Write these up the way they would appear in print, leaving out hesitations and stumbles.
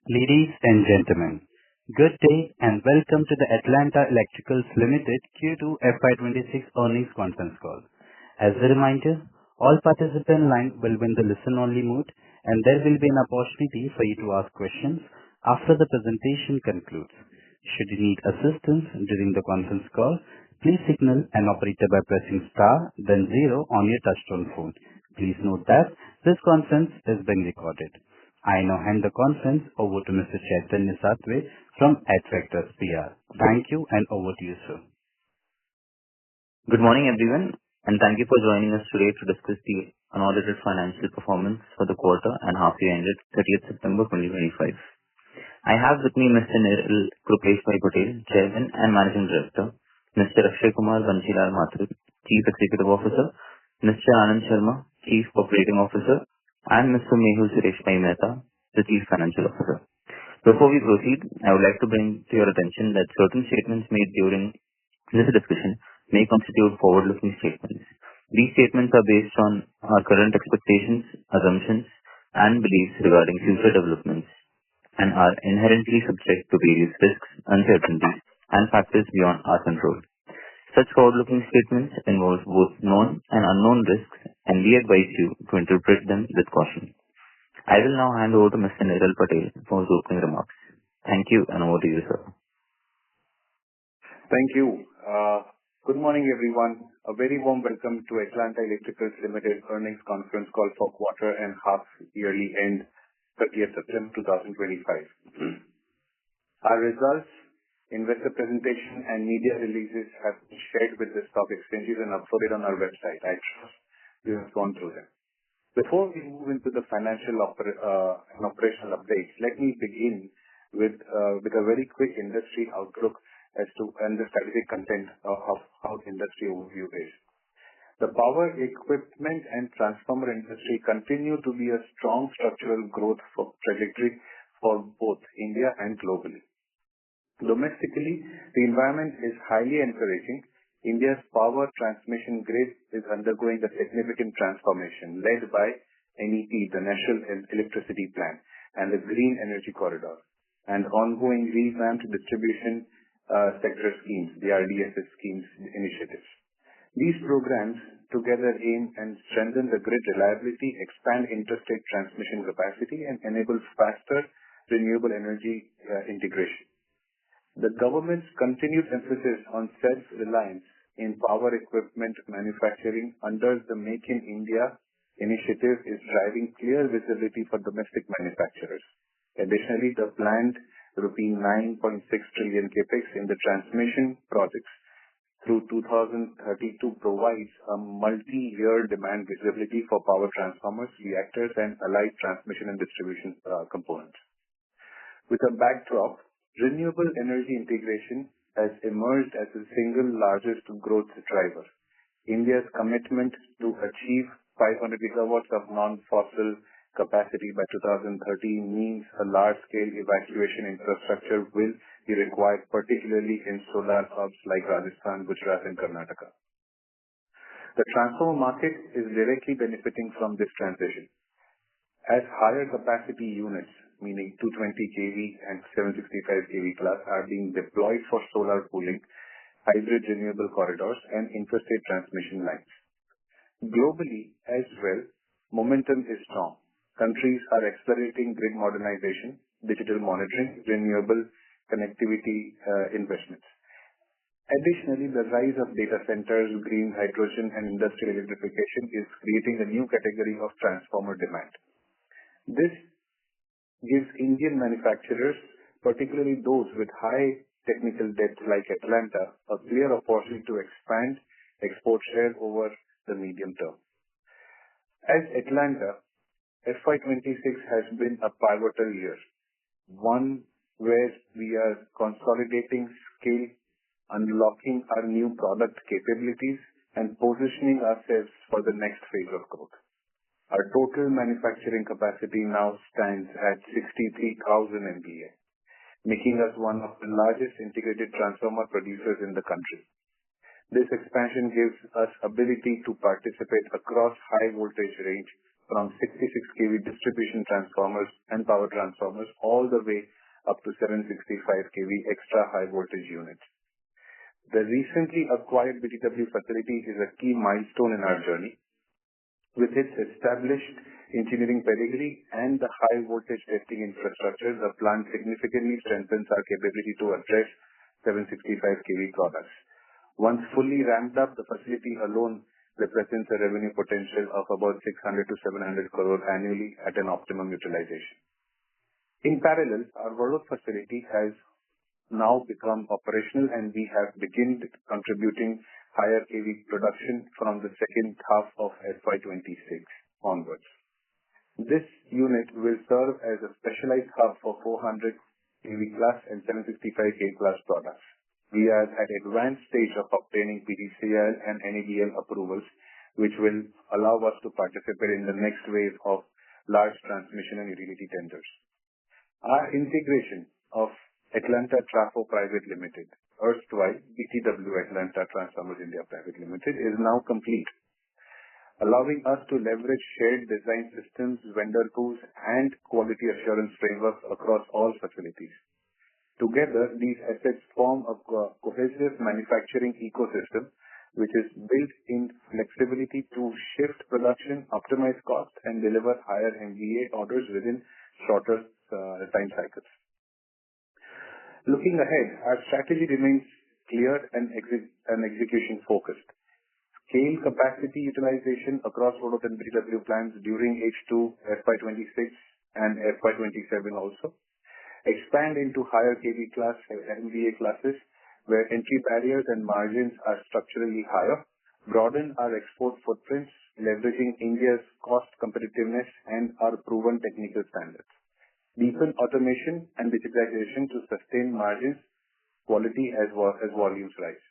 Ladies and gentlemen, good day and welcome to the Atlanta Electricals Limited Q2 FY26 earnings conference call. As a reminder, all participant lines will be in the listen-only mode, and there will be an opportunity for you to ask questions after the presentation concludes. Should you need assistance during the conference call, please signal an operator by pressing star, then 0 on your touch-tone phone. Please note that this conference is being recorded. I now hand the conference over to Mr. Chaitanya Satve from Electricals PR. Thank you, and over to you, sir. Good morning, everyone, and thank you for joining us today to discuss the unaudited financial performance for the quarter and half-year ended 30th September 2025. I have with me Mr. Niril Kripesh Patel, Chairman and Managing Director, Mr. Akshay Kumar Bansilal Mathur, Chief Executive Officer, Mr. Anand Sharma, Chief Operating Officer, and Mr. Mehul Suresh Mehta, the Chief Financial Officer. Before we proceed, I would like to bring to your attention that certain statements made during this discussion may constitute forward-looking statements. These statements are based on our current expectations, assumptions, and beliefs regarding future developments and are inherently subject to various risks, uncertainties, and factors beyond our control. Such forward-looking statements involve both known and unknown risks, and we advise you to interpret them with caution. I will now hand over to Mr. Niril Patel for his opening remarks. Thank you, and over to you, sir. Thank you. Good morning, everyone. A very warm welcome to Atlanta Electricals Limited earnings conference call for quarter and half-yearly end 30th September 2025. Our results, investor presentation, and media releases have been shared with the stock exchanges and uploaded on our website. I trust you have gone through them. Before we move into the financial and operational updates, let me begin with a very quick industry outlook and the strategic content of how the industry overview is. The power equipment and transformer industry continue to be a strong structural growth trajectory for both India and globally. Domestically, the environment is highly encouraging. India's power transmission grid is undergoing a significant transformation led by NEP, the National Electricity Plan, and the Green Energy Corridor, and ongoing revamped distribution sector schemes, the RDSS schemes initiatives. These programs together aim and strengthen the grid reliability, expand interstate transmission capacity, and enable faster renewable energy integration. The government's continued emphasis on self-reliance in power equipment manufacturing under the Make in India initiative is driving clear visibility for domestic manufacturers. Additionally, the planned rupee 9.6 trillion capex in the transmission projects through 2032 provides a multi-year demand visibility for power transformers, reactors, and allied transmission and distribution components. With a backdrop, renewable energy integration has emerged as the single largest growth driver. India's commitment to achieve 500 gigawatts of non-fossil capacity by 2030 means a large-scale evacuation infrastructure will be required, particularly in solar hubs like Rajasthan, Gujarat, and Karnataka. The transformer market is directly benefiting from this transition, as higher capacity units, meaning 220 kV and 765 kV class, are being deployed for solar cooling, hybrid renewable corridors, and interstate transmission lines. Globally as well, momentum is strong. Countries are accelerating grid modernization, digital monitoring, renewable connectivity investments. Additionally, the rise of data centers, green hydrogen, and industrial electrification is creating a new category of transformer demand. This gives Indian manufacturers, particularly those with high technical depth like Atlanta, a clear opportunity to expand export share over the medium term. As Atlanta, FY26 has been a pivotal year, one where we are consolidating scale, unlocking our new product capabilities, and positioning ourselves for the next phase of growth. Our total manufacturing capacity now stands at 63,000 MVA, making us one of the largest integrated transformer producers in the country. This expansion gives us ability to participate across high voltage range from 66 kV distribution transformers and power transformers all the way up to 765 kV extra high voltage units. The recently acquired BTW facility is a key milestone in our journey. With its established engineering pedigree and the high voltage testing infrastructure, the plant significantly strengthens our capability to address 765 kV products. Once fully ramped up, the facility alone represents a revenue potential of about 600 to 700 crore annually at an optimum utilization. In parallel, our Vadodara facility has now become operational and we have begun contributing higher kV production from the second half of FY26 onwards. This unit will serve as a specialized hub for 400 kV class and 765 kV class products. We are at advanced stage of obtaining PGCIL and NABL approvals, which will allow us to participate in the next wave of large transmission and utility tenders. Our integration of Atlanta Trafo Private Limited, erstwhile BTW Atlanta Transformers India Private Limited, is now complete, allowing us to leverage shared design systems, vendor tools, and quality assurance frameworks across all facilities. Together, these assets form a cohesive manufacturing ecosystem which is built in flexibility to shift production, optimize cost, and deliver higher MVA orders within shorter time cycles. Looking ahead, our strategy remains clear and execution focused. Scale capacity utilization across Vadodara and BTW plants during H2 FY26 and FY27 also. Expand into higher kV class and MVA classes where entry barriers and margins are structurally higher. Broaden our export footprints, leveraging India's cost competitiveness and our proven technical standards. Deepen automation and digitization to sustain margins, quality as volumes rise.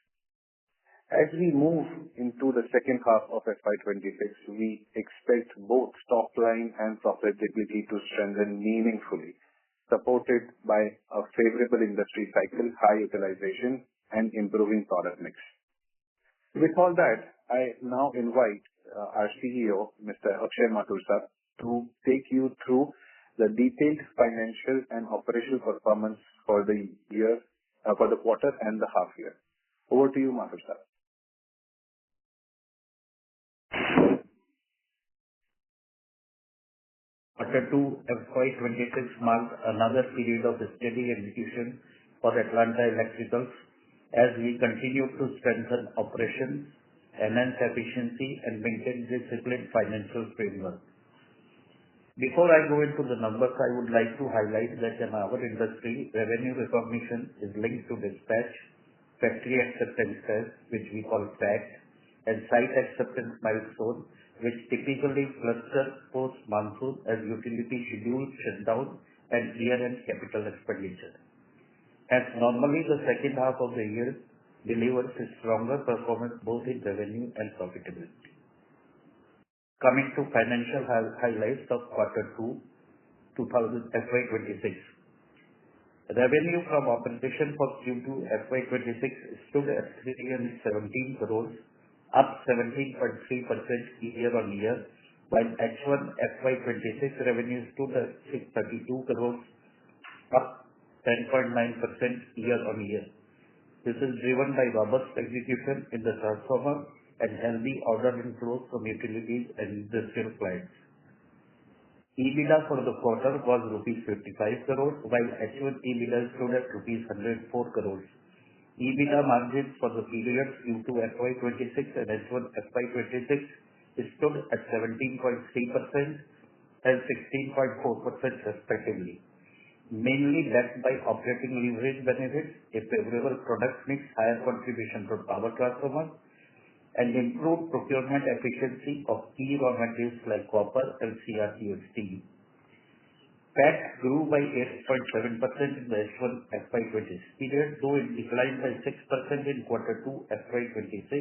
As we move into the second half of FY26, we expect both top line and profitability to strengthen meaningfully, supported by a favorable industry cycle, high utilization, and improving product mix. With all that, I now invite our CEO, Mr. Akshay Mathur sir, to take you through the detailed financial and operational performance for the year, for the quarter and the half year. Over to you, Mathur sir. Quarter 2 FY26 marked another period of steady execution for Atlanta Electricals as we continue to strengthen operations, enhance efficiency, and maintain disciplined financial framework. Before I go into the numbers, I would like to highlight that in our industry, revenue recognition is linked to dispatch, factory acceptance test, which we call FACT, and site acceptance milestone, which typically cluster post-monsoon as utility schedule shutdown and year-end capital expenditure. As normally the second half of the year delivers a stronger performance both in revenue and profitability. Coming to financial highlights of Quarter 2 FY26. Revenue from operation for Q2 FY26 stood at 317 crores, up 17.3% year-on-year, while H1 FY26 revenue stood at 632 crores, up 10.9% year-on-year. This is driven by robust execution in the transformer and healthy order inflows from utilities and industrial clients. EBITDA for the quarter was rupees 55 crores, while H1 EBITDA stood at rupees 104 crores. EBITDA margins for the period Q2 FY26 and H1 FY26 stood at 17.3% and 16.4% respectively, mainly backed by operating leverage benefits, a favorable product mix, higher contribution from power transformers, and improved procurement efficiency of key raw materials like copper and CRCO steel. PAT grew by 8.7% in the H1 FY26 period, though it declined by 6% in Quarter 2 FY26,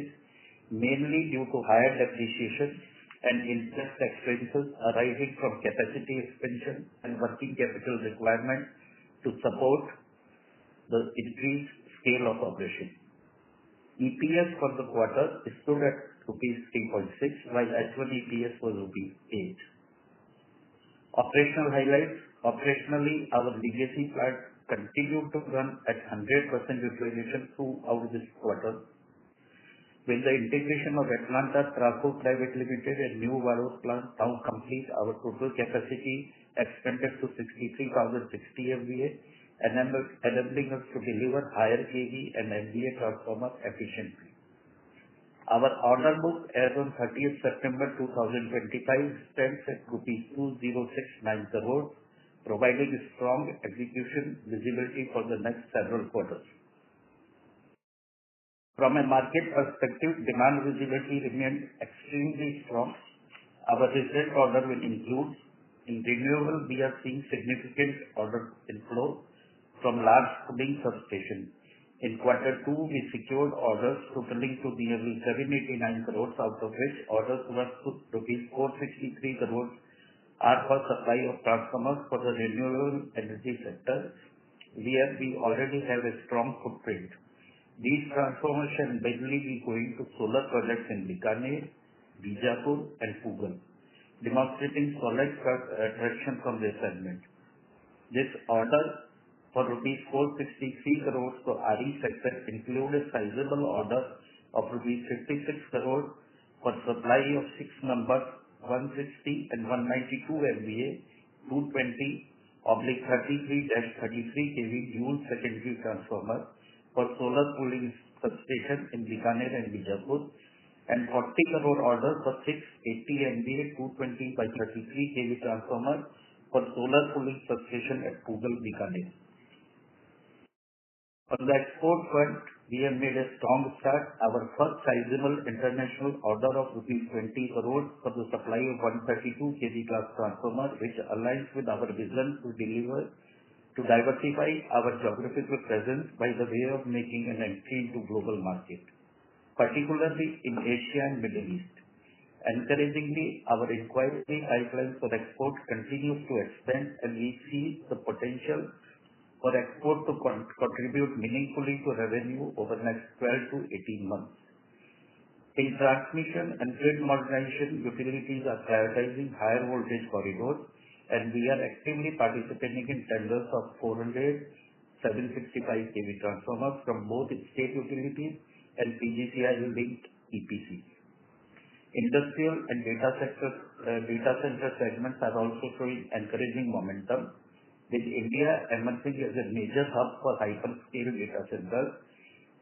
mainly due to higher depreciation and interest expenses arising from capacity expansion and working capital requirements to support the increased scale of operation. EPS for the quarter stood at rupees 3.6, while H1 EPS was rupees 8. Operational highlights. Operationally, our legacy plants continued to run at 100% utilization throughout this quarter. With the integration of Atlanta Traco Private Limited and new Varos plant now complete, our total capacity expanded to 63,060 MVA, enabling us to deliver higher kV and MVA transformer efficiently. Our order book as on 30th September 2025 stands at rupees 2,069 crores, providing strong execution visibility for the next several quarters. From a market perspective, demand visibility remains extremely strong. Our recent order will include in renewable, we are seeing significant order inflow from large cooling substations. In Q2, we secured orders totaling to nearly 789 crores, out of which orders worth rupees 463 crores are for supply of transformers for the renewable energy sector, where we already have a strong footprint. These transformers shall mainly be going to solar projects in Bikaner, Bijapur, and Pugal, demonstrating solid traction from this segment. This order for rupees 463 crores for RE sector include a sizable order of rupees 56 crores for supply of 6 numbers 160 and 192 MVA 220/33-33 kV dual secondary transformer for solar cooling substation in Bikaner and Bijapur, and 40 crore order for 680 MVA 220/33 kV transformer for solar cooling substation at Pugal, Bikaner. On the export front, we have made a strong start. Our first sizable international order of rupees 20 crores for the supply of 132 kV class transformer, which aligns with our vision to diversify our geographical presence by the way of making an entry into global market, particularly in Asia and Middle East. Encouragingly, our inquiry pipeline for export continues to expand, and we see the potential for export to contribute meaningfully to revenue over the next 12 to 18 months. In transmission and grid modernization, utilities are prioritizing higher voltage corridors, and we are actively participating in tenders of 400 765 kV transformers from both state utilities and PGCIL-linked EPCs. Industrial and data center segments are also showing encouraging momentum, with India emerging as a major hub for hyperscale data centers.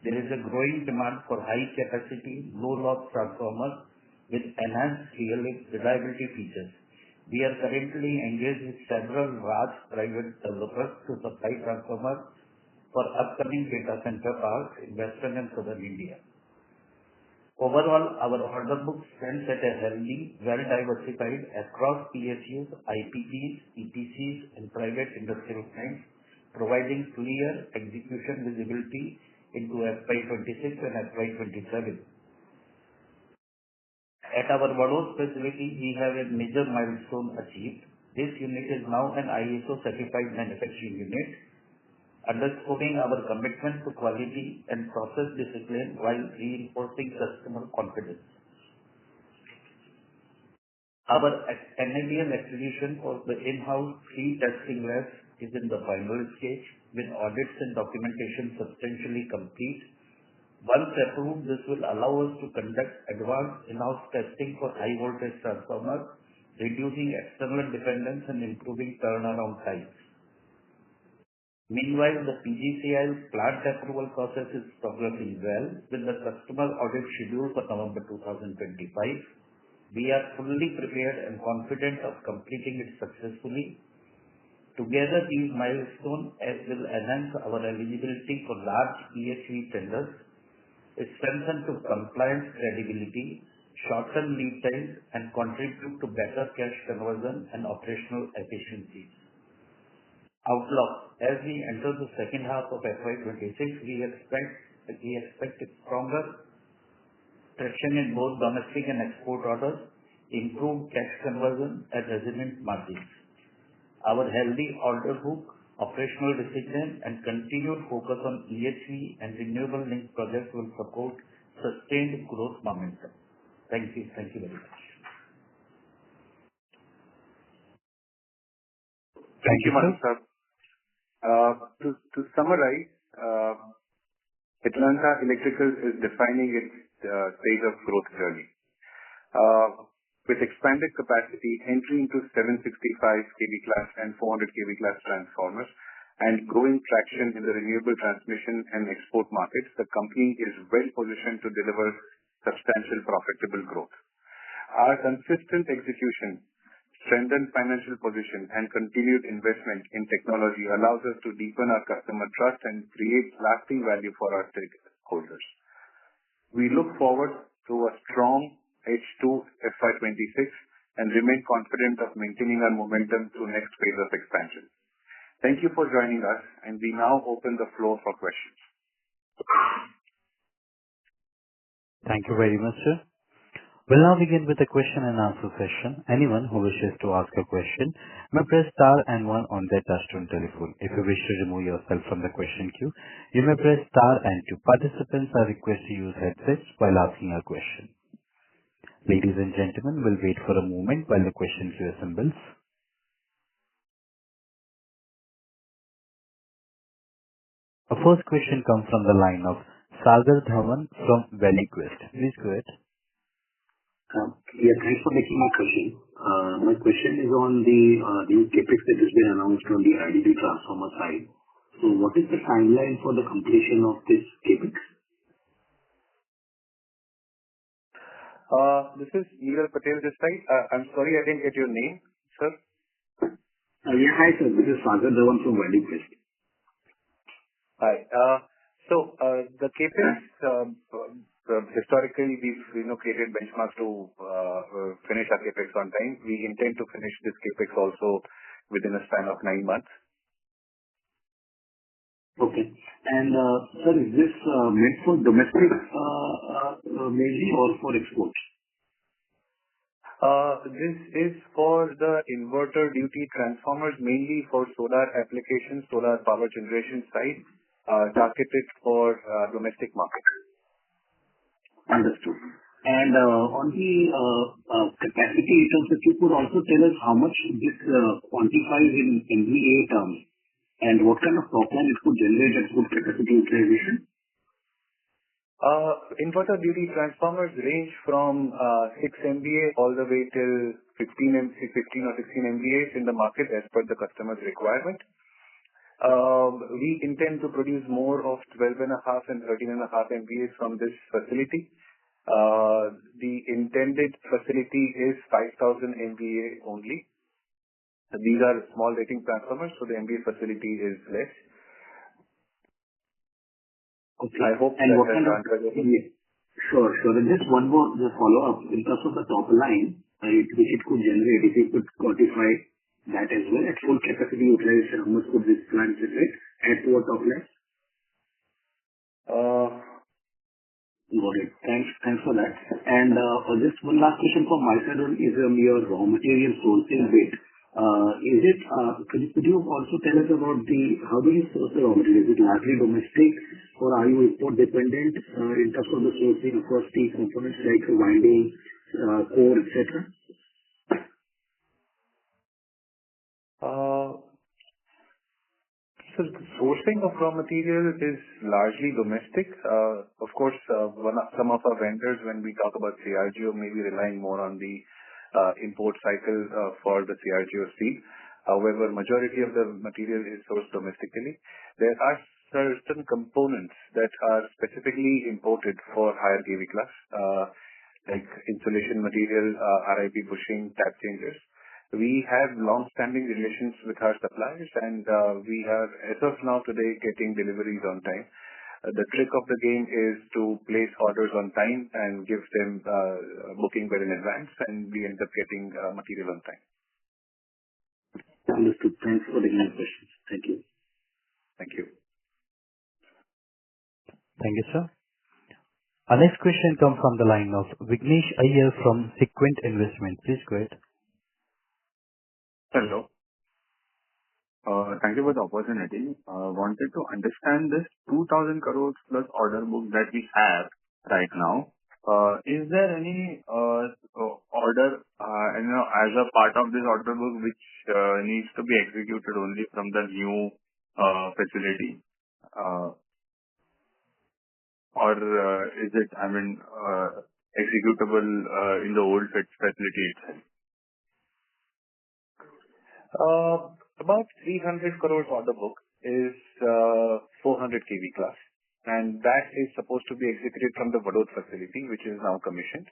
There is a growing demand for high-capacity, low-loss transformers with enhanced reliability features. We are currently engaged with several large private developers to supply transformers for upcoming data center parks in Western and Southern India. Overall, our order book stands at a healthy, well-diversified across PSUs, IPPs, EPCs, and private industrial clients, providing clear execution visibility into FY26 and FY27. At our Varos facility, we have a major milestone achieved. This unit is now an ISO certified manufacturing unit, underscoring our commitment to quality and process discipline while reinforcing customer confidence. Our NABL acquisition for the in-house 3 testing labs is in the final stage, with audits and documentation substantially complete. Once approved, this will allow us to conduct advanced in-house testing for high-voltage transformers, reducing external dependence and improving turnaround times. Meanwhile, the PGCIL plant approval process is progressing well, with the customer audit scheduled for November 2025. We are fully prepared and confident of completing it successfully. Together, these milestones will enhance our eligibility for large EHV tenders, strengthen to compliance credibility, shorten lead times, and contribute to better cash conversion and operational efficiencies. Outlook: as we enter the second half of FY26, we expect a stronger traction in both domestic and export orders, improved cash conversion, and resilient margins. Our healthy order book, operational discipline, and continued focus on EHV and renewable linked projects will support sustained growth momentum. Thank you. Thank you very much. Thank you, Manu sir. To summarize, Atlanta Electricals is defining its stage of growth journey. With expanded capacity, entry into 765 kV class and 400 kV class transformers, and growing traction in the renewable transmission and export markets, the company is well positioned to deliver substantial profitable growth. Our consistent execution, strengthened financial position, and continued investment in technology allows us to deepen our customer trust and create lasting value for our stakeholders. We look forward to a strong H2 FY26 and remain confident of maintaining our momentum through next phase of expansion. Thank you for joining us, and we now open the floor for questions. Thank you very much, sir. We'll now begin with the question and answer session. Anyone who wishes to ask a question may press star and one on their touchtone telephone. If you wish to remove yourself from the question queue, you may press star and two. Participants are requested to use headsets while asking a question. Ladies and gentlemen, we'll wait for a moment while the question queue assembles. Our first question comes from the line of Sagar Dhawan from ValueQuest. Please go ahead. Thanks for taking my question. My question is on the new CapEx that has been announced on the IDB transformer side. So what is the timeline for the completion of this CapEx? This is Neeral Patel this side. I'm sorry I didn't get your name, sir. Hi sir. This is Sagar Dhawan from ValueQuest. Hi. The CapEx, historically, we've created benchmarks to finish our CapEx on time. We intend to finish this CapEx also within a span of 9 months. Okay. And sir, is this meant for domestic mainly or for exports? This is for the inverter duty transformers, mainly for solar applications, solar power generation side, targeted for domestic market. Understood. And on the capacity terms, if you could also tell us how much this quantifies in MVA terms and what kind of top line it could generate at good capacity utilization? Inverter duty transformers range from 6 MVA all the way till 15 or 16 MVAs in the market as per the customer's requirement. We intend to produce more of 12.5 and 13.5 MVAs from this facility. The intended facility is 5,000 MVA only. These are small rating transformers, so the MVA facility is less. Okay. I hope and what kind of Sure. And just one more follow-up. In terms of the top line, which it could generate, if you could quantify that as well, at full capacity utilization, how much could this plant generate at what top line? Got it. Thanks for that. And just one last question from my side is on your raw material sourcing bit. Could you also tell us about how do you source the raw material? Is it largely domestic or are you import dependent in terms of the sourcing across the components like winding, core, etc.? So the sourcing of raw material is largely domestic. Of course, some of our vendors, when we talk about CRGO, may be relying more on the import cycle for the CRGO steel. However, majority of the material is sourced domestically. There are certain components that are specifically imported for higher kV class, like insulation material, RIP bushing, tap changers. We have long-standing relations with our suppliers, and we are, as of now today, getting deliveries on time. The trick of the game is to place orders on time and give them booking well in advance, and we end up getting material on time. Understood. Thanks for the questions. Thank you. Thank you. Thank you, sir. Our next question comes from the line of Vignesh Iyer from Sequent Investment. Please go ahead. Hello. Thank you for the opportunity. Wanted to understand this 2,000 crores plus order book that we have right now. Is there any order, as a part of this order book which needs to be executed only from the new facility? Or is it, executable in the old facility itself? About 300 crores order book is 400 kV class, and that is supposed to be executed from the Vadod facility, which is now commissioned.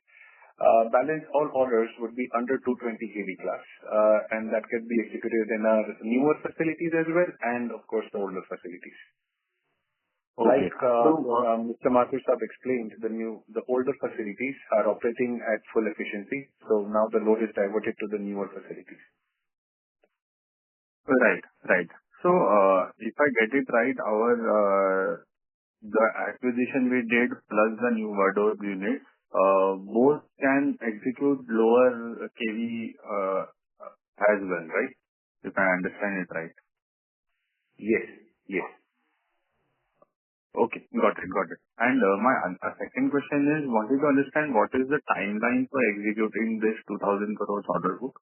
Balance all orders would be under 220 kV class, and that can be executed in our newer facilities as well, and of course the older facilities. Okay. Like Mr. Mathur Saab explained, the older facilities are operating at full efficiency, so now the load is diverted to the newer facilities. Right. So, if I get it right, the acquisition we did plus the new Vadod unit, both can execute lower kV as well, right? If I understand it right. Yes. Okay, got it. And my second question is, wanted to understand what is the timeline for executing this 2,000 crores order book?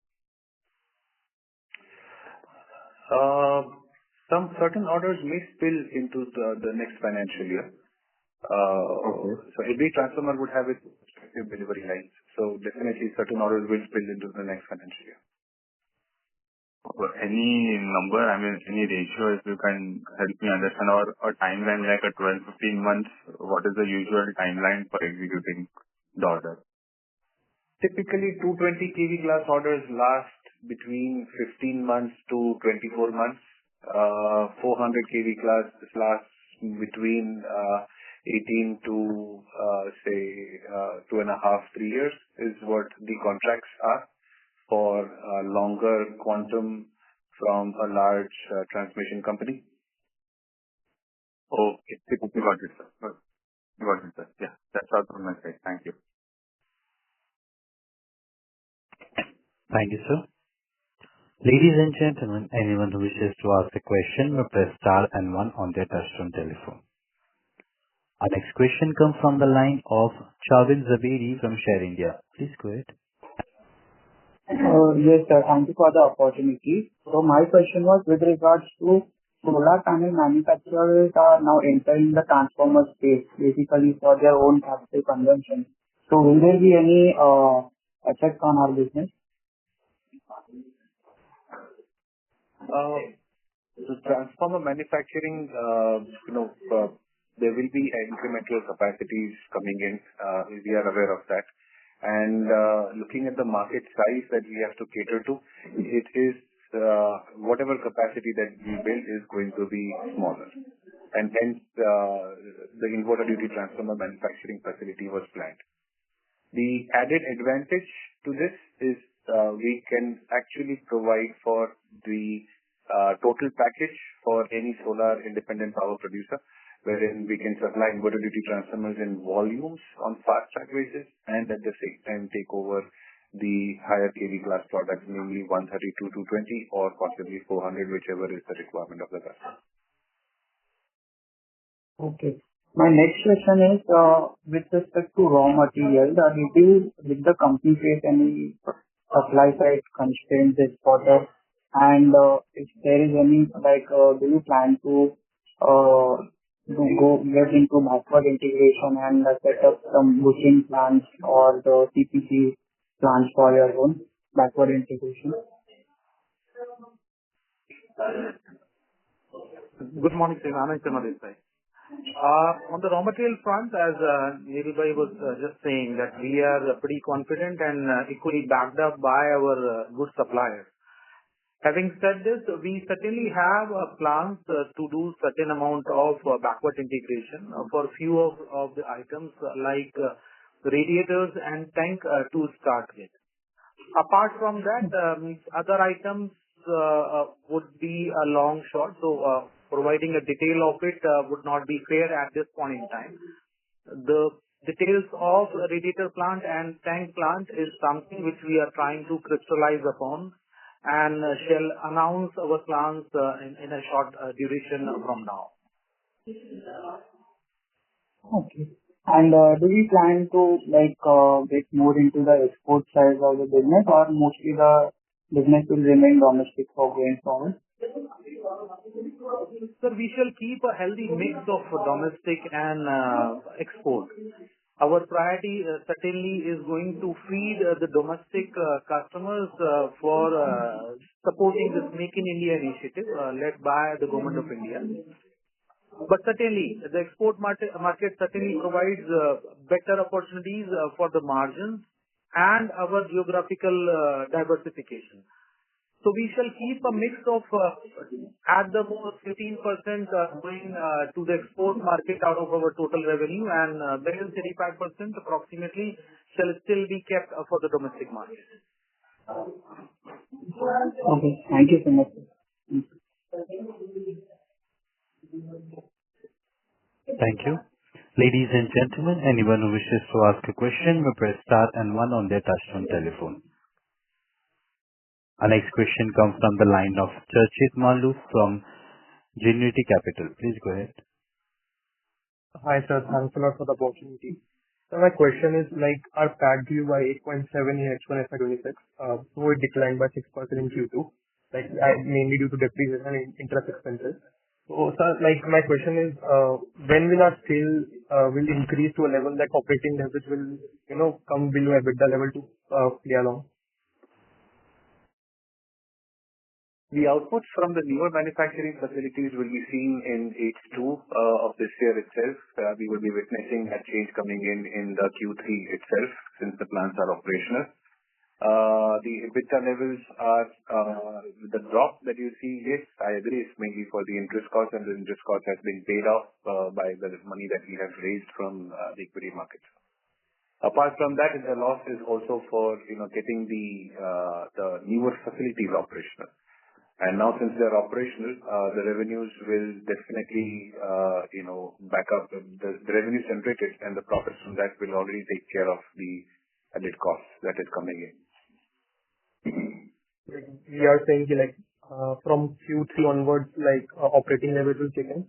Some certain orders may spill into the next financial year. Okay. So every transformer would have its respective delivery lines. So definitely certain orders will spill into the next financial year. Any number, any ratio, if you can help me understand, or a timeline like a 12, 15 months, what is the usual timeline for executing the order? Typically, 220 kV class orders last between 15 months to 24 months. 400 kV class lasts between 18 to say 2.5, 3 years is what the contracts are for longer quantum from a large transmission company. Okay. Got it, sir. Yeah, that's all from my side. Thank you. Thank you, sir. Ladies and gentlemen, anyone who wishes to ask a question may press star and one on their touchtone telephone. Our next question comes from the line of Chavin Zabiri from Share India. Please go ahead. Yes, sir. Thank you for the opportunity. So my question was with regards to solar panel manufacturers are now entering the transformer space, basically for their own captive consumption. So will there be any effect on our business? The transformer manufacturing, there will be incremental capacities coming in. We are aware of that. And looking at the market size that we have to cater to, it is whatever capacity that we build is going to be smaller. And hence, the inverter duty transformer manufacturing facility was planned. The added advantage to this is we can actually provide for the total package for any solar independent power producer, wherein we can supply inverter duty transformers in volumes on fast track basis and at the same time take over the higher kV class products, namely 132, 220 or possibly 400, whichever is the requirement of the customer. Okay. My next question is with respect to raw material, did the company face any supply side constraints this quarter? And if there is any, do you plan to get into backward integration and set up some bushing plants or the CPC plants for your own backward integration? Good morning, sir. Anand Sharma this side. On the raw material front, as Neeraj was just saying, that we are pretty confident and equally backed up by our good suppliers. Having said this, we certainly have plans to do certain amount of backward integration for a few of the items like radiators and tank to start with. Apart from that, other items would be a long shot, so providing a detail of it would not be fair at this point in time. The details of radiator plant and tank plant is something which we are trying to crystallize upon and shall announce our plans in a short duration from now. Okay. And do we plan to get more into the export side of the business, or mostly the business will remain domestic for going forward? Sir, we shall keep a healthy mix of domestic and export. Our priority certainly is going to feed the domestic customers for supporting this Make in India initiative led by the Government of India. But certainly, the export market certainly provides better opportunities for the margins and our geographical diversification. So we shall keep a mix of at the most 15% going to the export market out of our total revenue, and balance 35% approximately shall still be kept for the domestic market. Okay. Thank you so much. Thank you. Ladies and gentlemen, anyone who wishes to ask a question may press star and one on their touchtone telephone. Our next question comes from the line of Charchit Malu from Genuity Capital. Please go ahead. Hi, sir. Thanks a lot for the opportunity. So my question is, our PAT grew by 8.7 in H1 FY26, so it declined by 6% in Q2, mainly due to depreciation and interest expenses. So, sir, my question is, when will our scale will increase to a level that operating leverage will, come below EBITDA level to play along? The outputs from the newer manufacturing facilities will be seen in H2 of this year itself. We will be witnessing that change coming in the Q3 itself since the plants are operational. The EBITDA levels are the drop that you see. Yes, I agree. It's mainly for the interest cost, and the interest cost has been paid off by the money that we have raised from the equity markets. Apart from that, the loss is also for getting the newer facilities operational. And now, since they're operational, the revenues will definitely, back up the revenue generated, and the profits from that will already take care of the added costs that is coming in. We are saying from Q3 onwards, operating leverage will kick in?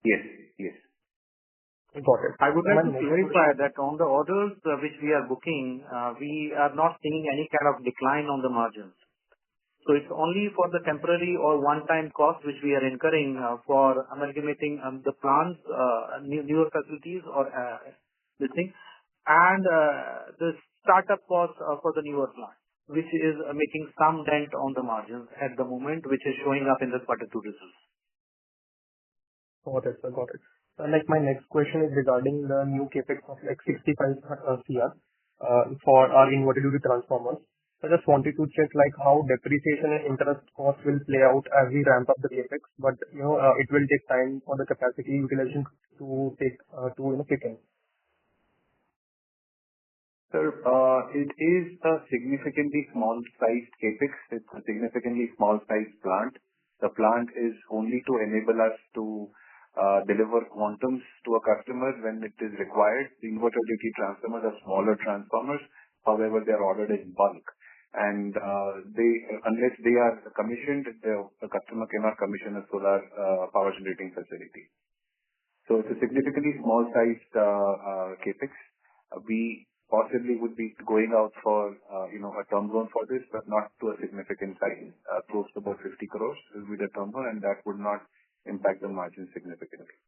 Yes, yes. Got it. I would like to clarify that on the orders which we are booking, we are not seeing any kind of decline on the margins. So it's only for the temporary or one-time cost which we are incurring for amalgamating the plants, newer facilities or this thing, and the startup cost for the newer plant, which is making some dent on the margins at the moment, which is showing up in the quarter two results. Got it, sir. Got it. My next question is regarding the new capex of 65 CR for our inverter duty transformers. I just wanted to check how depreciation and interest costs will play out as we ramp up the capex, but it will take time for the capacity utilization to kick in. Sir, it is a significantly small-sized capex. It's a significantly small-sized plant. The plant is only to enable us to deliver quantums to a customer when it is required. The inverter duty transformers are smaller transformers. However, they are ordered in bulk. And unless they are commissioned, the customer cannot commission a solar power generating facility. So it's a significantly small-sized capex. We possibly would be going out for a term loan for this, but not to a significant size. Close to about 50 crores will be the term loan, and that would not impact the margin significantly.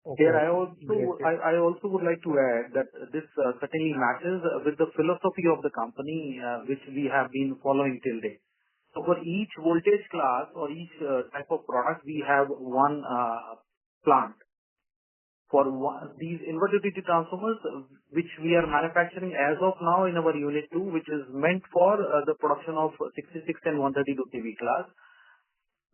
Okay. Here, I also would like to add that this certainly matches with the philosophy of the company, which we have been following till date. So for each voltage class or each type of product, we have one plant. For these inverter duty transformers, which we are manufacturing as of now in our unit 2, which is meant for the production of 66 and 132 kV class.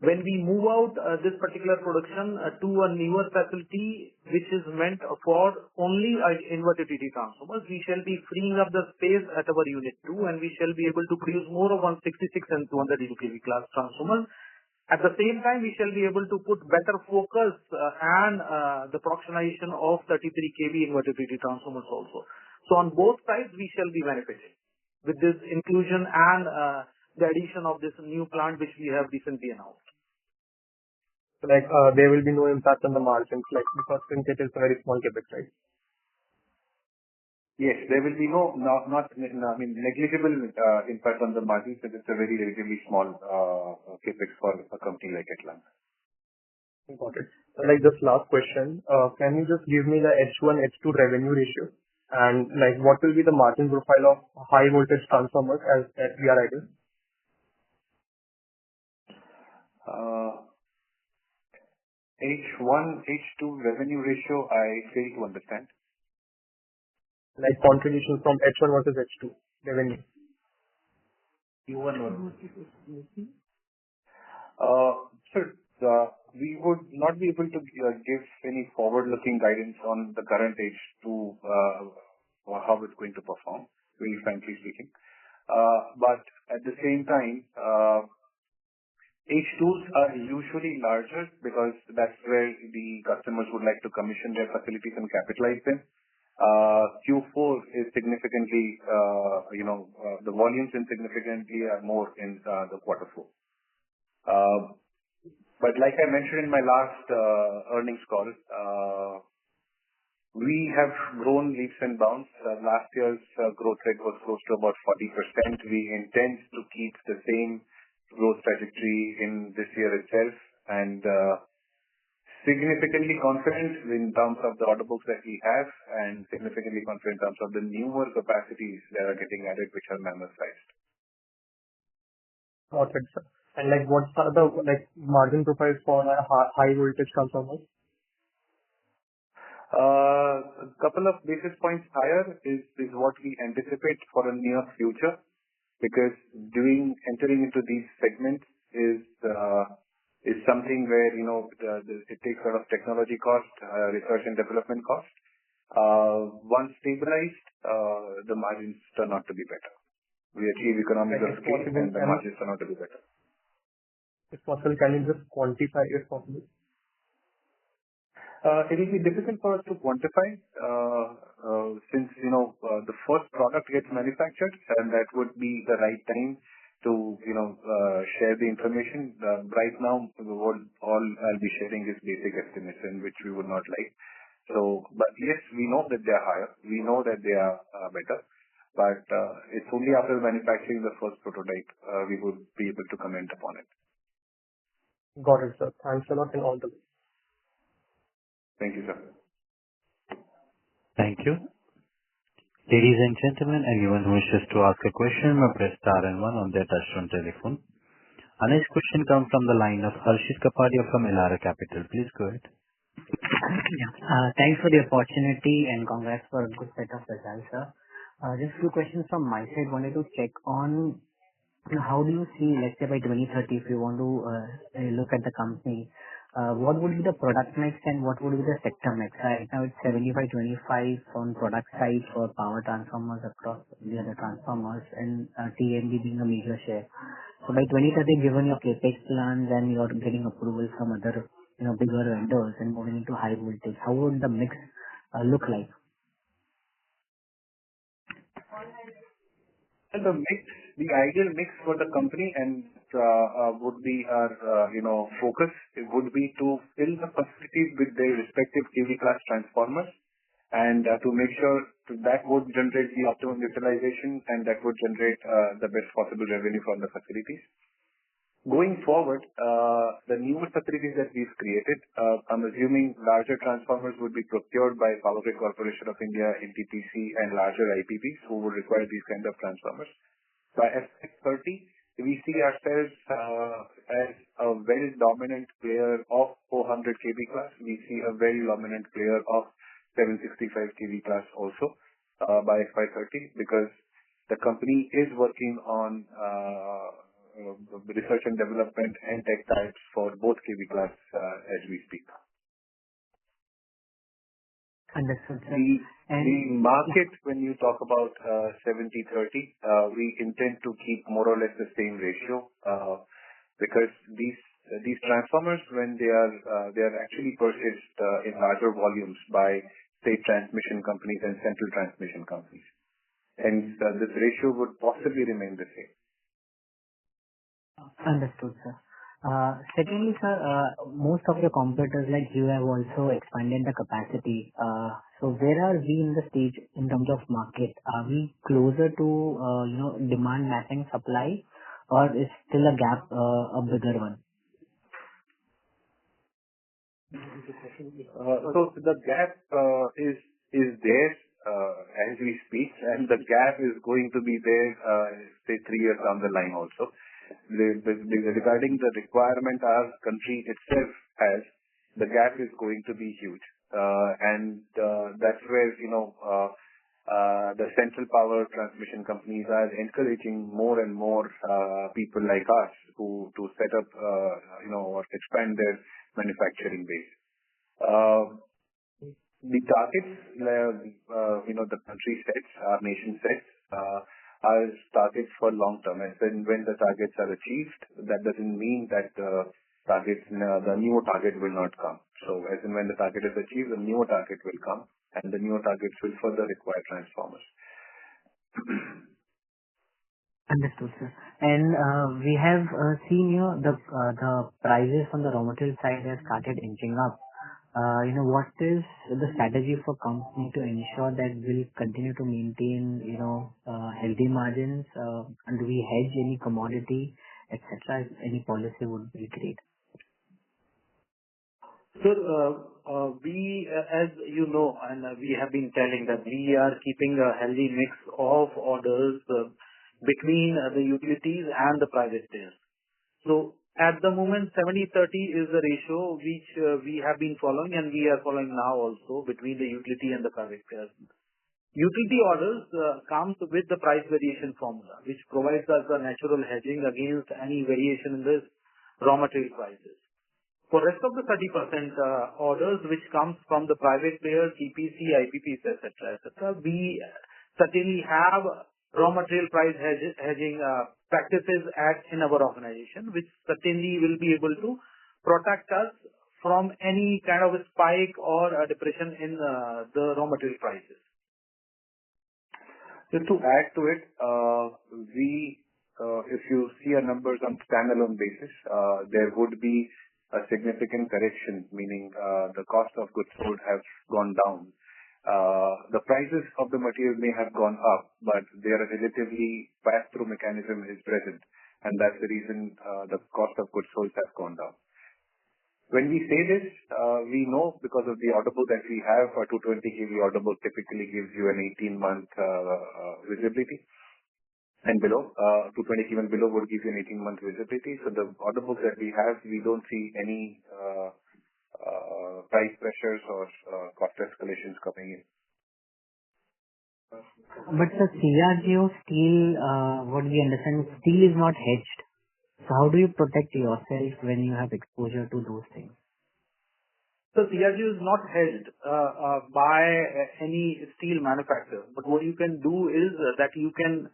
When we move out this particular production to a newer facility, which is meant for only inverter duty transformers, we shall be freeing up the space at our unit 2, and we shall be able to produce more of 166 and 232 kV class transformers. At the same time, we shall be able to put better focus and the productionization of 33 kV inverter duty transformers also. So on both sides, we shall be benefiting with this inclusion and the addition of this new plant which we have recently announced. Like, there will be no impact on the margins, like, because since it is a very small CapEx, right? Yes, there will be negligible impact on the margins since it's a very relatively small CapEx for a company like Atlanta. Got it. Like, just last question, can you just give me the H1, H2 revenue ratio? And like, what will be the margin profile of high voltage transformers as that we are adding? H1, H2 revenue ratio, I fail to understand. Like contribution from H1 versus H2 revenue. Q1 versus Sir, we would not be able to give any forward-looking guidance on the current H2 or how it's going to perform, very frankly speaking. But at the same time, H2s are usually larger because that's where the customers would like to commission their facilities and capitalize them. Q4 is significantly, the volumes significantly are more in the quarter four. But like I mentioned in my last earnings call, we have grown leaps and bounds. Last year's growth rate was close to about 40%. We intend to keep the same growth trajectory in this year itself, and significantly confident in terms of the order books that we have, and significantly confident in terms of the newer capacities that are getting added, which are mammoth sized. Got it, sir. And like, what are the like margin profiles for high voltage transformers? A couple of basis points higher is what we anticipate for a near future, because entering into these segments is something where it takes a lot of technology cost, research and development cost. Once stabilized, the margins turn out to be better. We achieve economies of scale and the margins turn out to be better. If possible, can you just quantify if possible? It will be difficult for us to quantify since the first product gets manufactured, and that would be the right time to share the information. Right now, all I'll be sharing is basic estimates, and which we would not like. But yes, we know that they are higher. We know that they are better. But it's only after manufacturing the first prototype we would be able to comment upon it. Got it, sir. Thanks a lot and all the best. Thank you, sir. Thank you. Ladies and gentlemen, anyone who wishes to ask a question may press star and one on their touchtone telephone. Our next question comes from the line of Harshit Kapadia from Elara Capital. Please go ahead. Thanks for the opportunity and congrats for a good set of results, sir. Just a few questions from my side. Wanted to check on how do you see, let's say by 2030, if you want to look at the company, what would be the product mix and what would be the sector mix? Right now it's 75-25 on product side for power transformers across the other transformers, and T&D being a major share. So by 2030, given your capex plans and you're getting approval from other bigger vendors and moving into high voltage, how would the mix look like? The ideal mix for the company and would be our focus. It would be to fill the facilities with their respective kV class transformers, and to make sure that would generate the optimum utilization, and that would generate the best possible revenue from the facilities. Going forward, the newer facilities that we've created, I'm assuming larger transformers would be procured by Power Grid Corporation of India, NTPC, and larger IPPs who would require these kind of transformers. By FY30, we see ourselves as a very dominant player of 400 kV class. We see a very dominant player of 765 kV class also by FY30, because the company is working on research and development and tech types for both kV class as we speak. Understood, sir. The market, when you talk about 70-30, we intend to keep more or less the same ratio, because these transformers, when they are actually purchased in larger volumes by state transmission companies and central transmission companies, and this ratio would possibly remain the same. Understood, sir. Secondly, sir, most of your competitors like you have also expanded the capacity. So where are we in the stage in terms of market? Are we closer to, demand matching supply, or is still a gap, a bigger one? So the gap is there as we speak, and the gap is going to be there, say 3 years down the line also. Regarding the requirement our country itself has, the gap is going to be huge. And that's where, the central power transmission companies are encouraging more and more people like us to set up, or expand their manufacturing base. The targets, the country sets, our nation sets, are targets for long term. And then when the targets are achieved, that doesn't mean that the new target will not come. So as and when the target is achieved, the new target will come, and the new targets will further require transformers. Understood, sir. And we have seen the prices on the raw material side have started inching up. What is the strategy for company to ensure that we'll continue to maintain, healthy margins? And do we hedge any commodity, etc.? If any policy would be great. Sir, we, as you know, and we have been telling that we are keeping a healthy mix of orders between the utilities and the private players. So at the moment, 70-30 is the ratio which we have been following, and we are following now also between the utility and the private players. Utility orders comes with the price variation formula, which provides us a natural hedging against any variation in the raw material prices. For rest of the 30% orders which comes from the private players, EPC, IPPs, etc., we certainly have raw material price hedging practices in our organization, which certainly will be able to protect us from any kind of a spike or a depression in the raw material prices. Just to add to it, if you see our numbers on standalone basis, there would be a significant correction, meaning the cost of goods sold have gone down. The prices of the material may have gone up, but their relatively pass-through mechanism is present, and that's the reason the cost of goods sold has gone down. When we say this, we know because of the order book that we have, a 220 kV order book typically gives you an 18-month visibility. And below, 220 kV and below would give you an 18-month visibility. So the order book that we have, we don't see any price pressures or cost escalations coming in. But the CRGO steel, what we understand, steel is not hedged. So how do you protect yourself when you have exposure to those things? So CRGO is not hedged by any steel manufacturer. But what you can do is that you can,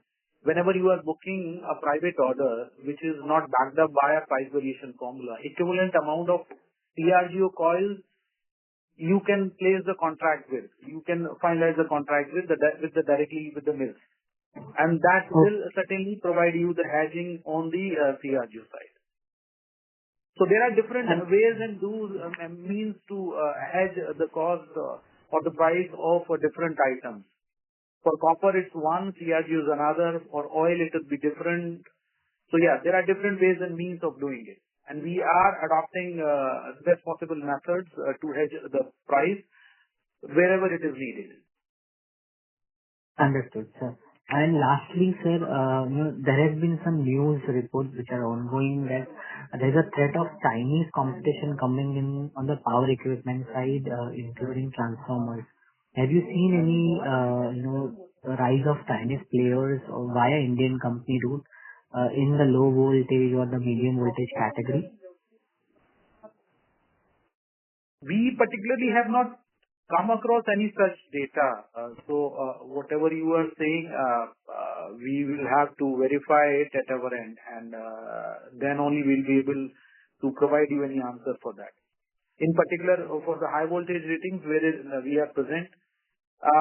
whenever you are booking a private order, which is not backed up by a price variation formula, equivalent amount of CRGO coils, you can place the contract with. You can finalize the contract directly with the mills. And that will certainly provide you the hedging on the CRGO side. So there are different ways and means to hedge the cost or the price of different items. For copper, it's one, CRGO is another. For oil, it will be different. So yeah, there are different ways and means of doing it. And we are adopting the best possible methods to hedge the price wherever it is needed. Understood, sir. And lastly, sir, there has been some news reports which are ongoing that there is a threat of Chinese competition coming in on the power equipment side, including transformers. Have you seen any, rise of Chinese players or via Indian company route in the low voltage or the medium voltage category? We particularly have not come across any such data. So whatever you are saying, we will have to verify it at our end, and then only we'll be able to provide you any answer for that. In particular, for the high voltage ratings where we are present,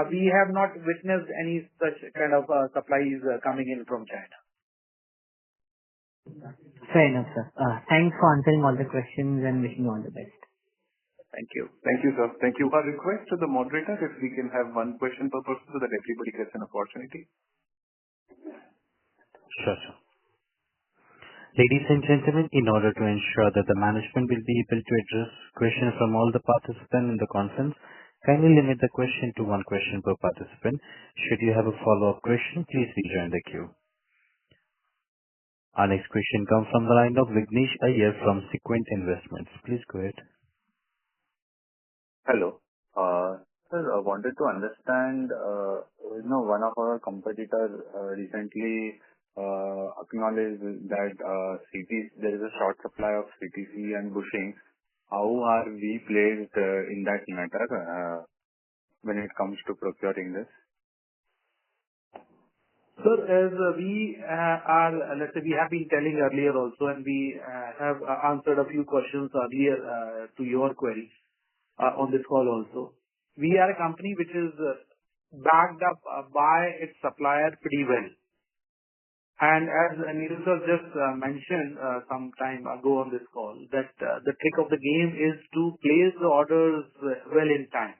we have not witnessed any such kind of supplies coming in from China. Fair enough, sir. Thanks for answering all the questions and wishing you all the best. Thank you. Thank you, sir. Thank you. A request to the moderator if we can have one question per person so that everybody gets an opportunity. Sure, sir. Ladies and gentlemen, in order to ensure that the management will be able to address questions from all the participants in the conference, kindly limit the question to one question per participant. Should you have a follow-up question, please rejoin the queue. Our next question comes from the line of Vignesh Iyer from Sequent Investments. Please go ahead. Hello. Sir, I wanted to understand, one of our competitors recently acknowledged that there is a short supply of CTC and bushings. How are we placed in that matter when it comes to procuring this? Sir, as we have been telling earlier also, and we have answered a few questions earlier to your queries on this call also. We are a company which is backed up by its supplier pretty well. And as Neeraj sir just mentioned some time ago on this call, that the trick of the game is to place the orders well in time.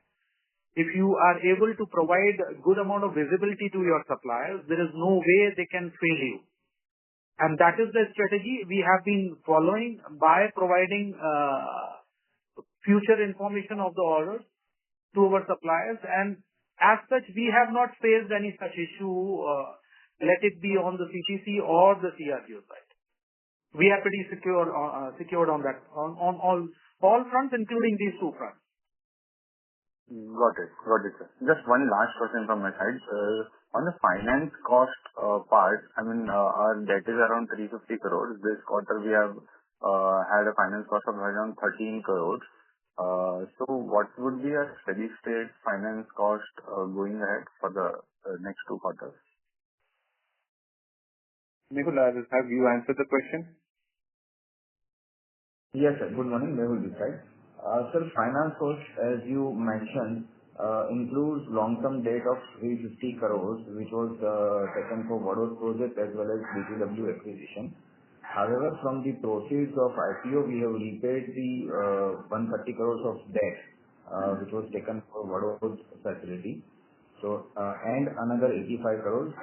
If you are able to provide a good amount of visibility to your suppliers, there is no way they can fail you. And that is the strategy we have been following by providing future information of the orders to our suppliers. And as such, we have not faced any such issue, let it be on the CTC or the CRGO side. We are pretty secured on that, on all fronts, including these two fronts. Got it, sir. Just one last question from my side. On the finance cost part, our debt is around 350 crores. This quarter we have had a finance cost of around 13 crores. So what would be a steady state finance cost going ahead for the next 2 quarters? Mehul, have you answered the question? Yes, sir. Good morning. Mehul this side. Sir, finance cost, as you mentioned, includes long-term debt of 350 crores, which was taken for Vadodara project as well as BTW acquisition. However, from the proceeds of IPO, we have repaid the 130 crores of debt, which was taken for Vadodara facility. So, and another 85 crores,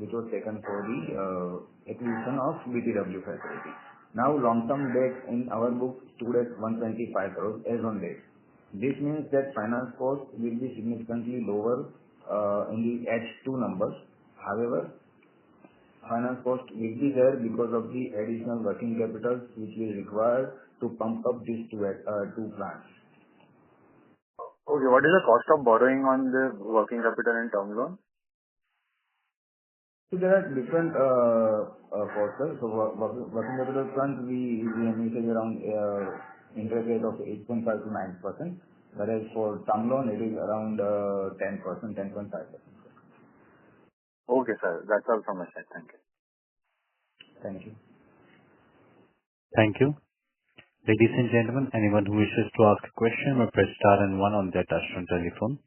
which was taken for the acquisition of BTW facility. Now, long-term debt in our books stood at 125 crores as on date. This means that finance cost will be significantly lower in the H2 numbers. However, finance cost will be there because of the additional working capital which we require to pump up these two plants. Okay, what is the cost of borrowing on the working capital and term loan? So there are different costs. So working capital front, we envisage around interest rate of 8.5 to 9%, whereas for term loan it is around 10%, 10.5%. Okay, sir. That's all from my side. Thank you. Thank you. Thank you. Ladies and gentlemen, anyone who wishes to ask a question may press star and one on their touchtone telephone.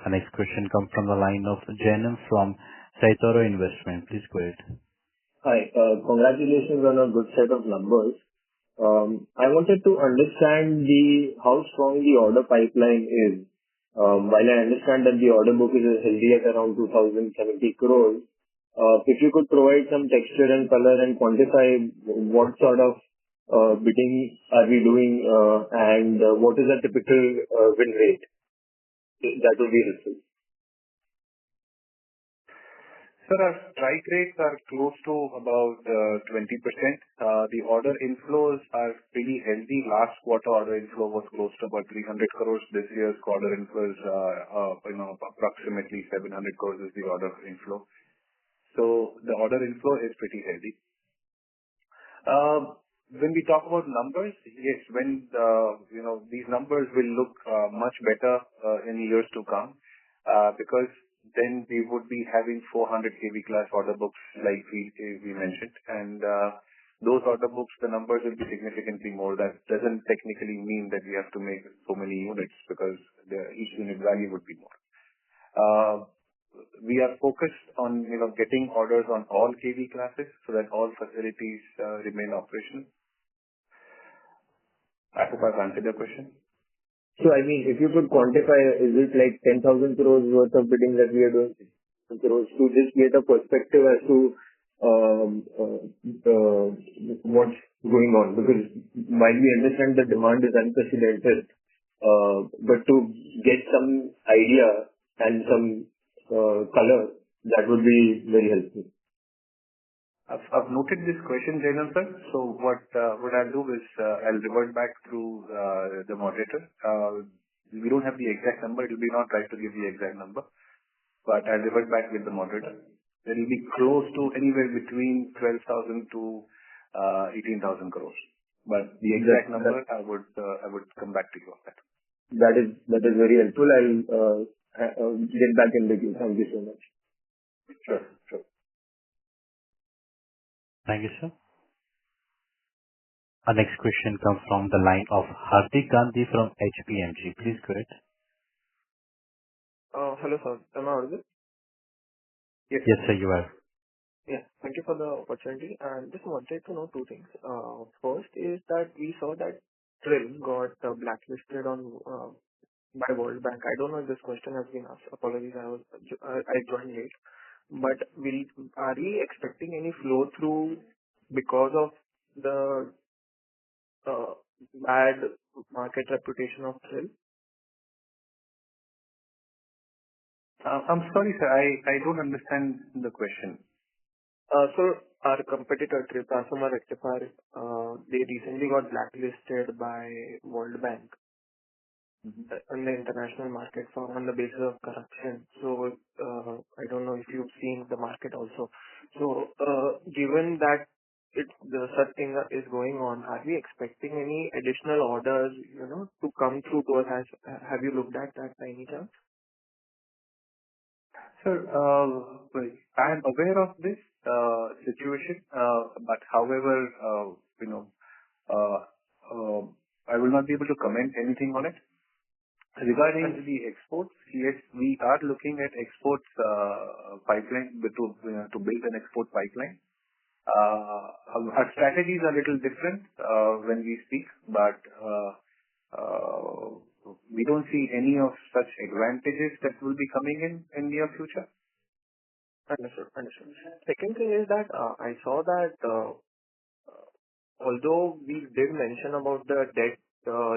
Our next question comes from the line of Janam from Saitoro Investment. Please go ahead. Hi. Congratulations on a good set of numbers. I wanted to understand how strong the order pipeline is. While I understand that the order book is healthy at around 2,070 crores, if you could provide some texture and color and quantify what sort of bidding are we doing, and what is the typical win rate, that would be helpful. Sir, our strike rates are close to about 20%. The order inflows are pretty healthy. Last quarter order inflow was close to about 300 crores. This year's order inflow is approximately 700 crores is the order inflow. So the order inflow is pretty healthy. When we talk about numbers, yes, when these numbers will look much better in years to come, because then we would be having 400 kV class order books like we mentioned, and those order books, the numbers will be significantly more. That doesn't technically mean that we have to make so many units, because each unit value would be more. we are focused on getting orders on all KV classes so that all facilities remain operational. I hope I've answered your question. So, I mean, if you could quantify, is it like 10,000 crores worth of bidding that we are doing? Crores to just get a perspective as to what's going on. Because while we understand the demand is unprecedented, but to get some idea and some color, that would be very helpful. I've noted this question, Jainam sir. So what I'll do is I'll revert back through the moderator. We don't have the exact number. It will be not right to give the exact number, but I'll revert back with the moderator. It will be close to anywhere between 12,000 to 18,000 crores. But the exact number, I would come back to you on that. That is very helpful. I'll get back in the queue. Thank you so much. Sure. Thank you, sir. Our next question comes from the line of Hardik Gandhi from HPMG. Please go ahead. Hello, sir. Am I audible? Yes, sir, you are. Yeah. Thank you for the opportunity. And just wanted to know two things. First is that we saw that Trill got blacklisted by World Bank. I don't know if this question has been asked. Apologies, I joined late. But are we expecting any flow through because of the bad market reputation of Trill? I'm sorry, sir. I don't understand the question. So our competitor, Trill Transformer Rectifier, they recently got blacklisted by World Bank on the international market on the basis of corruption. So I don't know if you've seen the market also. So given that such thing is going on, are we expecting any additional orders, to come through to us? Have you looked at that by any chance? Sir, I am aware of this situation, but however, I will not be able to comment anything on it. Regarding the exports, yes, we are looking at exports pipeline to build an export pipeline. Our strategies are a little different when we speak, but we don't see any of such advantages that will be coming in near future. Understood. Second thing is that I saw that although we did mention about the debt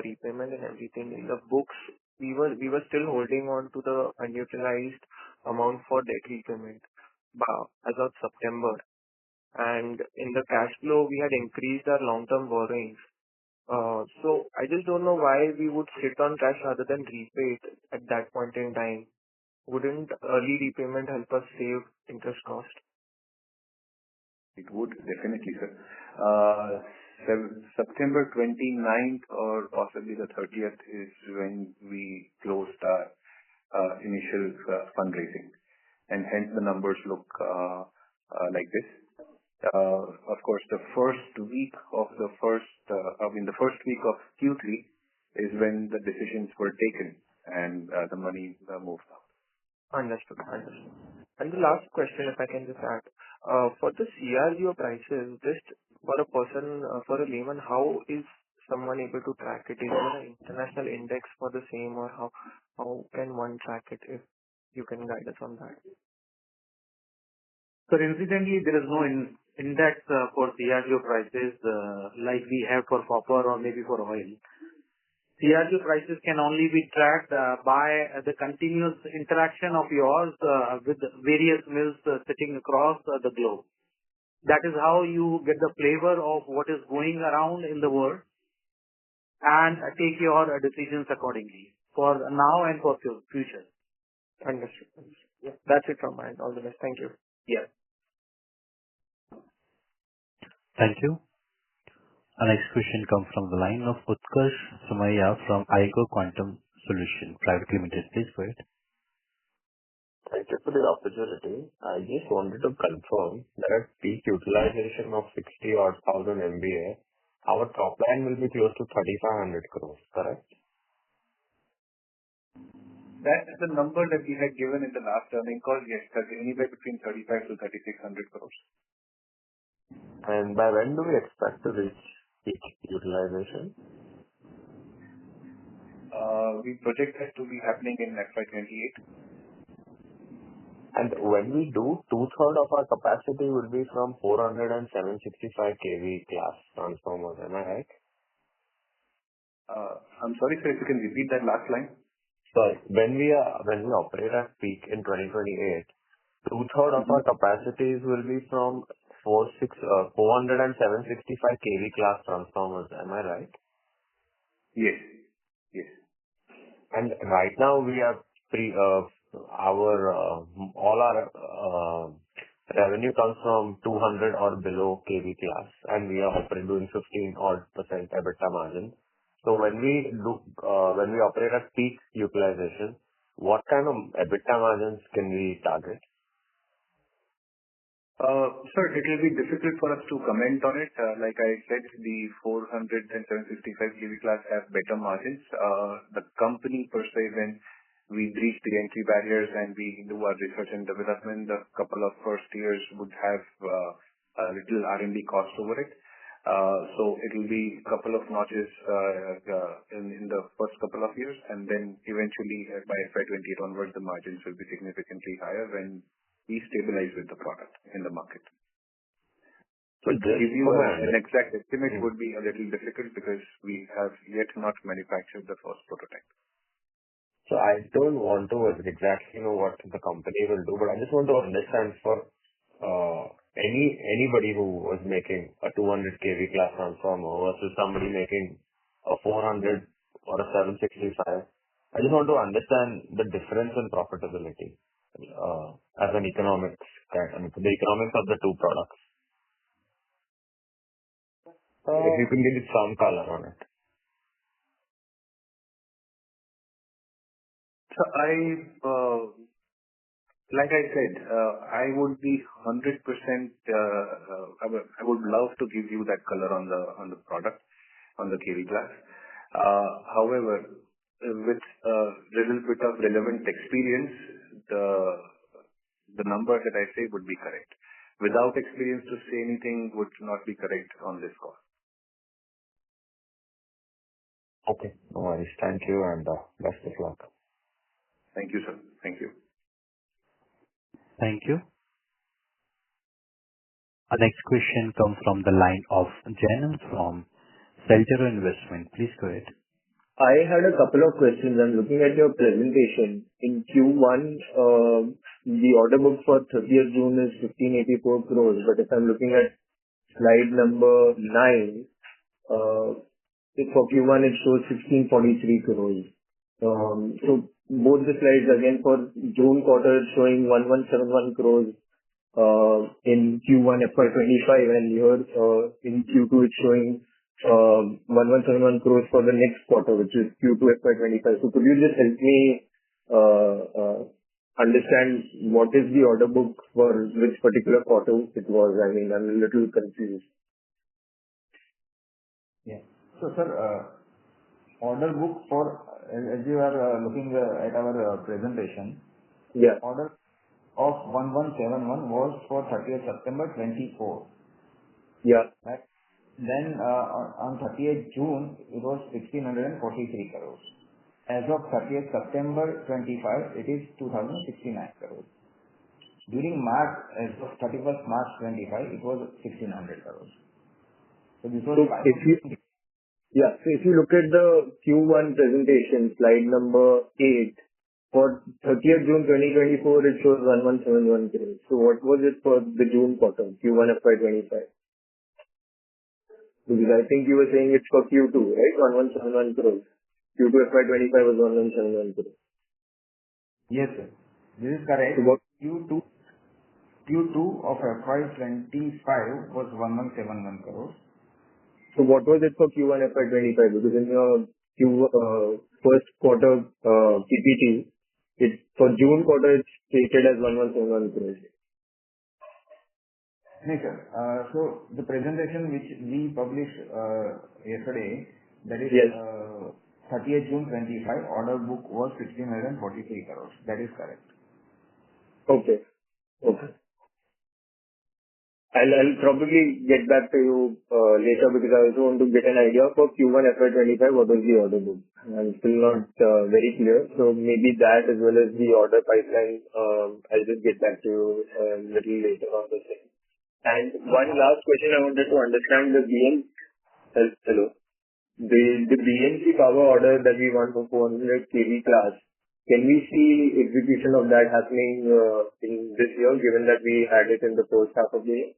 repayment and everything in the books, we were still holding on to the unutilized amount for debt repayment as of September. And in the cash flow, we had increased our long-term borrowings. So I just don't know why we would sit on cash rather than repay it at that point in time. Wouldn't early repayment help us save interest cost? It would, definitely, sir. September 29th or possibly the 30th is when we closed our initial fundraising, and hence the numbers look like this. Of course, the first week of Q3 is when the decisions were taken and the money moved out. Understood. And the last question, if I can just add, for the CRGO prices, just for a layman, how is someone able to track it? Is there an international index for the same, or how can one track it, if you can guide us on that? So incidentally, there is no index for CRGO prices like we have for copper or maybe for oil. CRGO prices can only be tracked by the continuous interaction of yours with various mills sitting across the globe. That is how you get the flavor of what is going around in the world and take your decisions accordingly for now and for future. Understood. Yeah, that's it from my end. All the best. Thank you. Yeah. Thank you. Our next question comes from the line of Utkarsh Somaiya from IGO Quantum Solutions Private Limited. Please go ahead. Thank you for the opportunity. I just wanted to confirm that at peak utilization of 60,000 MVA, our top line will be close to 3,500 crores, correct? That's the number that we had given in the last earnings call. Yes, that's anywhere between 35 to 3,600 crores. And by when do we expect to reach peak utilization? We project that to be happening in FY28. And when we do, two-thirds of our capacity will be from 400 and 765 kV class transformers. Am I right? I'm sorry, sir, if you can repeat that last line. Sorry. When we operate at peak in 2028, two-thirds of our capacities will be from 400 and 765 kV class transformers. Am I right? Yes. Yes. And right now we are all our revenue comes from 200 or below kV class, and we are doing 15% EBITDA margin. So when we operate at peak utilization, what kind of EBITDA margins can we target? Sir, it will be difficult for us to comment on it. Like I said, the 400 and 765 kV class have better margins. The company per se, when we breach the entry barriers and we do our research and development, the couple of first years would have a little R&D cost over it. So it will be a couple of notches in the first couple of years, and then eventually by FY28 onwards, the margins will be significantly higher when we stabilize with the product in the market. So to give you an exact estimate would be a little difficult because we have yet not manufactured the first prototype. So I don't want to exactly know what the company will do, but I just want to understand for anybody who was making a 200 kV class transformer versus somebody making a 400 or a 765. I just want to understand the difference in profitability as an economics, the economics of the two products. If you can give some color on it. So like I said, I would be 100%. I would love to give you that color on the product, on the kV class. However, with a little bit of relevant experience, the number that I say would be correct. Without experience to say anything would not be correct on this call. Okay, no worries. Thank you and best of luck. Thank you, sir. Thank you. Thank you. Our next question comes from the line of Jainam from Celtero Investment. Please go ahead. I had a couple of questions. I'm looking at your presentation. In Q1, the order book for 30th June is 1584 crores, but if I'm looking at slide number 9, for Q1 it shows 1643 crores. So both the slides again for June quarter it's showing 1171 crores in Q1 FY25, and here in Q2 it's showing 1171 crores for the next quarter, which is Q2 FY25. So could you just help me understand what is the order book for which particular quarter it was? I mean, I'm a little confused. Yeah. So, sir, order book for, as you are looking at our presentation, yeah, order of 1171 was for 30th September 24. Yeah. Right? Then on 30th June, it was 1643 crores. As of 30th September 25, it is 2069 crores. During March, as of 31st March 25, it was 1600 crores. So this was so if you look at the Q1 presentation, slide number 8, for 30th June 2024, it shows 1171 crores. So what was it for the June quarter, Q1 FY25? Because I think you were saying it's for Q2, right? 1171 crores. Q2 FY25 was 1171 crores. Yes, sir. This is correct. So Q2 of FY25 was 1171 crores. So what was it for Q1 FY25? Because in your first quarter PPT, for June quarter, it's stated as 1171 crores. No, sir. So the presentation which we published yesterday, that is 30 30th June 25, order book was 1,643 crores. That is correct. Okay. Okay. I'll probably get back to you later because I also want to get an idea for Q1 FY25, what was the order book. I'm still not very clear. So maybe that as well as the order pipeline, I'll just get back to you a little later on the same. And one last question I wanted to understand the hello. The BMC power order that we want for 400 kV class, can we see execution of that happening in this year, given that we had it in the first half of the year?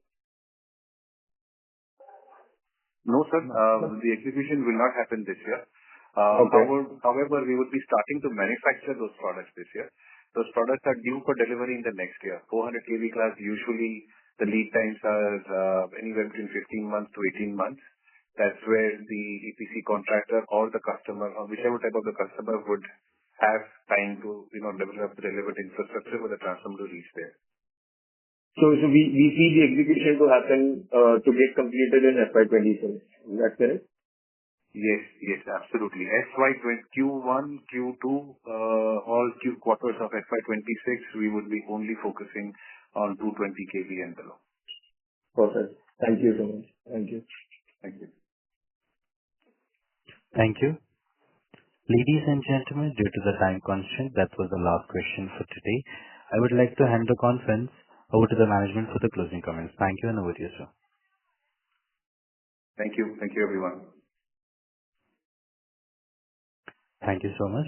No, sir. The execution will not happen this year. Okay. However, we would be starting to manufacture those products this year. Those products are due for delivery in the next year. 400 kV class, usually the lead times are anywhere between 15 months to 18 months. That's where the EPC contractor or the customer, or whichever type of the customer, would have time to develop the relevant infrastructure for the transformer to reach there. So we see the execution to happen to get completed in FY27. Is that correct? Yes, absolutely. Q1, Q2, all quarters of FY26, we would be only focusing on 220 kV and below. Perfect. Thank you so much. Thank you. Thank you. Thank you. Ladies and gentlemen, due to the time constraint, that was the last question for today. I would like to hand the conference over to the management for the closing comments. Thank you, and over to you, sir. Thank you. Thank you, everyone. Thank you so much.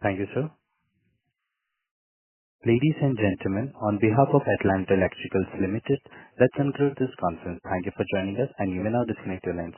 Thank you, sir. Ladies and gentlemen, on behalf of Atlanta Electricals Limited, that concludes this conference. Thank you for joining us, and you may now disconnect your lines.